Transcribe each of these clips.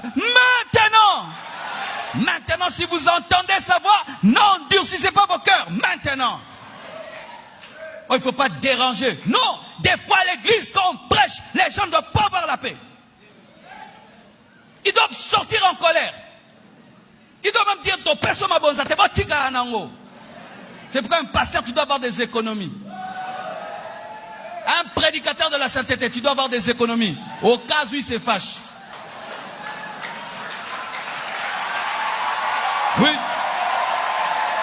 Maintenant. Maintenant, si vous entendez sa voix, n'endurcissez pas vos cœurs. Maintenant. Oh, il ne faut pas déranger. Non, des fois à l'église, quand on prêche, les gens ne doivent pas avoir la paix. Ils doivent sortir en colère. Ils doivent même dire, ton personne m'a bon, ça te va, tika anango. C'est pourquoi un pasteur, tu dois avoir des économies. Un prédicateur de la sainteté, tu dois avoir des économies. Au cas où il se fâche. Oui.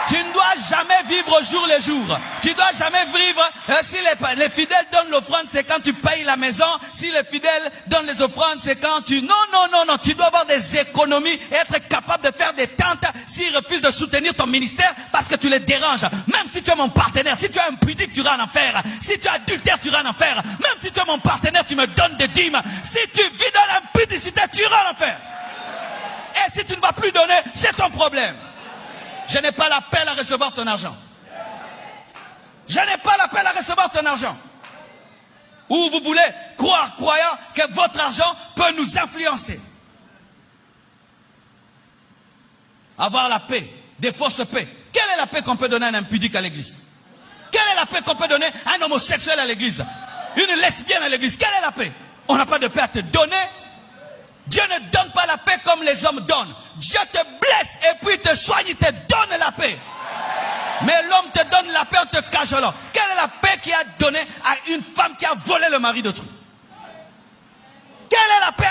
Tu ne dois jamais vivre au jour le jour. Tu ne dois jamais vivre. Si les fidèles donnent l'offrande, c'est quand tu payes la maison. Si les fidèles donnent les offrandes, c'est quand tu... Non. Tu dois avoir des économies et être capable de faire des tentes s'ils refusent de soutenir ton ministère parce que tu les déranges. Même si tu es mon partenaire, si tu es impudique, tu iras en enfer. Si tu es adultère, tu iras en enfer. Même si tu es mon partenaire, tu me donnes des dîmes. Si tu vis dans l'impudicité, tu iras en enfer. Et si tu ne vas plus donner, c'est ton problème. Je n'ai pas l'appel à recevoir ton argent. Je n'ai pas l'appel à recevoir ton argent. Ou vous voulez croire, croyant que votre argent peut nous influencer. Avoir la paix, des fausses paix. Quelle est la paix qu'on peut donner à un impudique à l'église? Quelle est la paix qu'on peut donner à un homosexuel à l'église? Une lesbienne à l'église? Quelle est la paix? On n'a pas de paix à te donner. Dieu ne donne pas la paix comme les hommes donnent. Dieu te blesse et puis te soigne, il te donne la paix. Mais l'homme te donne la paix en te cajolant. Quelle est la paix qu'il a donnée à une femme qui a volé le mari d'autrui? Quelle est la paix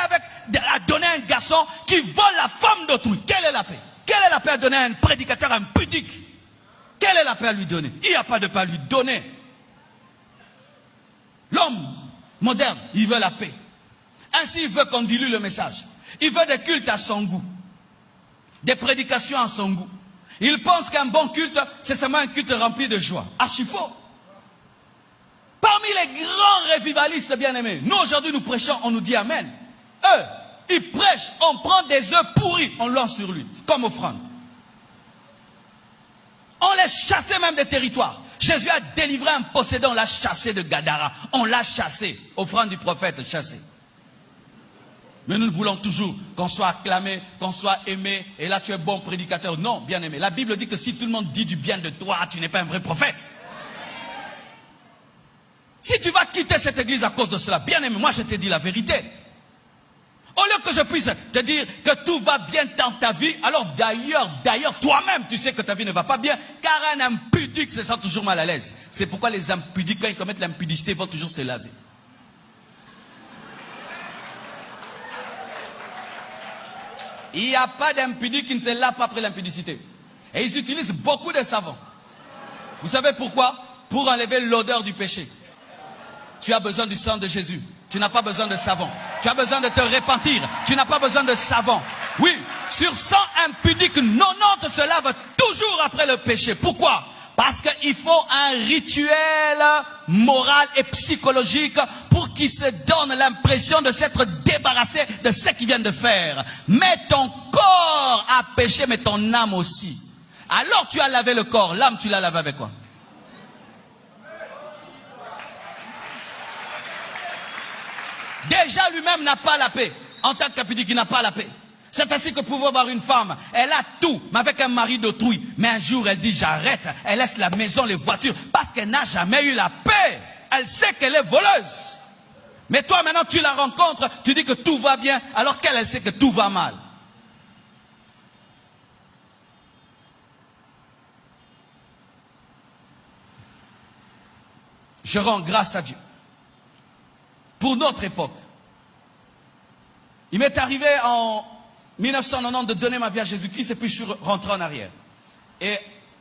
à donner à un garçon qui vole la femme d'autrui? Quelle est la paix? Quelle est la paix à donner à un prédicateur impudique? Quelle est la paix à lui donner? Il n'y a pas de paix à lui donner. L'homme moderne, il veut la paix. Ainsi, il veut qu'on dilue le message. Il veut des cultes à son goût. Des prédications à son goût. Il pense qu'un bon culte, c'est seulement un culte rempli de joie. Archi faux. Parmi les grands révivalistes bien-aimés, nous aujourd'hui nous prêchons, on nous dit Amen. Eux, ils prêchent, on prend des œufs pourris, on lance sur lui, comme offrande. On les chassait même des territoires. Jésus a délivré un possédant, on l'a chassé de Gadara. On l'a chassé, offrande du prophète, chassé. Mais nous voulons toujours qu'on soit acclamé, qu'on soit aimé. Et là, tu es bon prédicateur. Non, bien aimé. La Bible dit que si tout le monde dit du bien de toi, tu n'es pas un vrai prophète. Si tu vas quitter cette église à cause de cela, bien aimé, moi je te dis la vérité. Au lieu que je puisse te dire que tout va bien dans ta vie, alors d'ailleurs, toi-même, tu sais que ta vie ne va pas bien, car un impudique se sent toujours mal à l'aise. C'est pourquoi les impudiques, quand ils commettent l'impudicité, vont toujours se laver. Il n'y a pas d'impudique qui ne se lave pas après l'impudicité. Et ils utilisent beaucoup de savon. Vous savez pourquoi? Pour enlever l'odeur du péché. Tu as besoin du sang de Jésus. Tu n'as pas besoin de savon. Tu as besoin de te repentir. Tu n'as pas besoin de savon. Oui, sur 100 impudiques, 90 se lavent toujours après le péché. Pourquoi? Parce qu'il faut un rituel moral et psychologique pour qu'ils se donnent l'impression de s'être débarrassés de ce qu'ils viennent de faire. Mais ton corps a péché, mais ton âme aussi. Alors tu as lavé le corps, l'âme tu l'as lavé avec quoi? Déjà lui-même n'a pas la paix. En tant qu'impudique, il n'a pas la paix. C'est ainsi que pouvait avoir une femme, elle a tout, mais avec un mari d'autrui. Mais un jour, elle dit j'arrête, elle laisse la maison, les voitures, parce qu'elle n'a jamais eu la paix. Elle sait qu'elle est voleuse. Mais toi, maintenant, tu la rencontres, tu dis que tout va bien, alors qu'elle, elle sait que tout va mal. Je rends grâce à Dieu pour notre époque. Il m'est arrivé en 1990 de donner ma vie à Jésus-Christ et puis je suis rentré en arrière. Et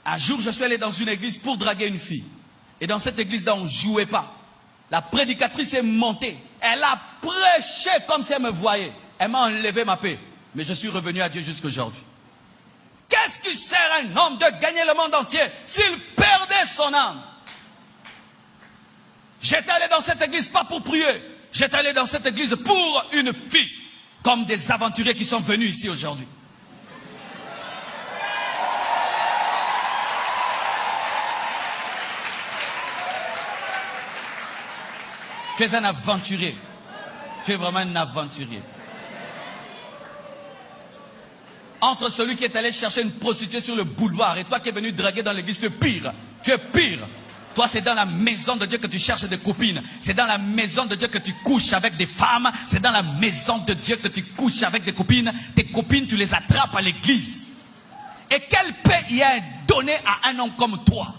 un jour, je suis allé dans une église pour draguer une fille. Et dans cette église-là, on ne jouait pas. La prédicatrice est montée. Elle a prêché comme si elle me voyait. Elle m'a enlevé ma paix. Mais je suis revenu à Dieu jusqu'aujourd'hui. Qu'est-ce qui sert à un homme de gagner le monde entier s'il perdait son âme? J'étais allé dans cette église pas pour prier. J'étais allé dans cette église pour une fille. Comme des aventuriers qui sont venus ici aujourd'hui. Tu es un aventurier. Tu es vraiment un aventurier. entre celui qui est allé chercher une prostituée sur le boulevard et toi qui es venu draguer dans l'église. Tu es pire. Tu es pire. Toi, c'est dans la maison de Dieu que tu cherches des copines. C'est dans la maison de Dieu que tu couches avec des femmes. C'est dans la maison de Dieu que tu couches avec des copines. Tes copines, tu les attrapes à l'église. Et quelle paix y a donné à un homme comme toi?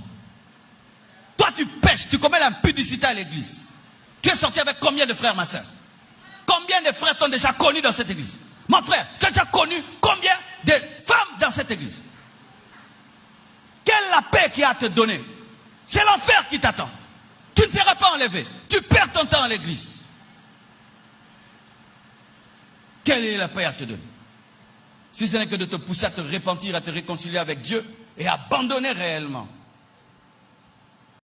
Toi, tu pêches, tu commets l'impudicité à l'église. Tu es sorti avec combien de frères, ma soeur? Combien de frères t'ont déjà connu dans cette église? Mon frère, tu as déjà connu combien de femmes dans cette église? Quelle est la paix qu'il y a à te donner? C'est l'enfer qui t'attend. Tu ne seras pas enlevé. Tu perds ton temps à l'église. Quelle est la paix à te donner? Si ce n'est que de te pousser à te repentir, à te réconcilier avec Dieu et abandonner réellement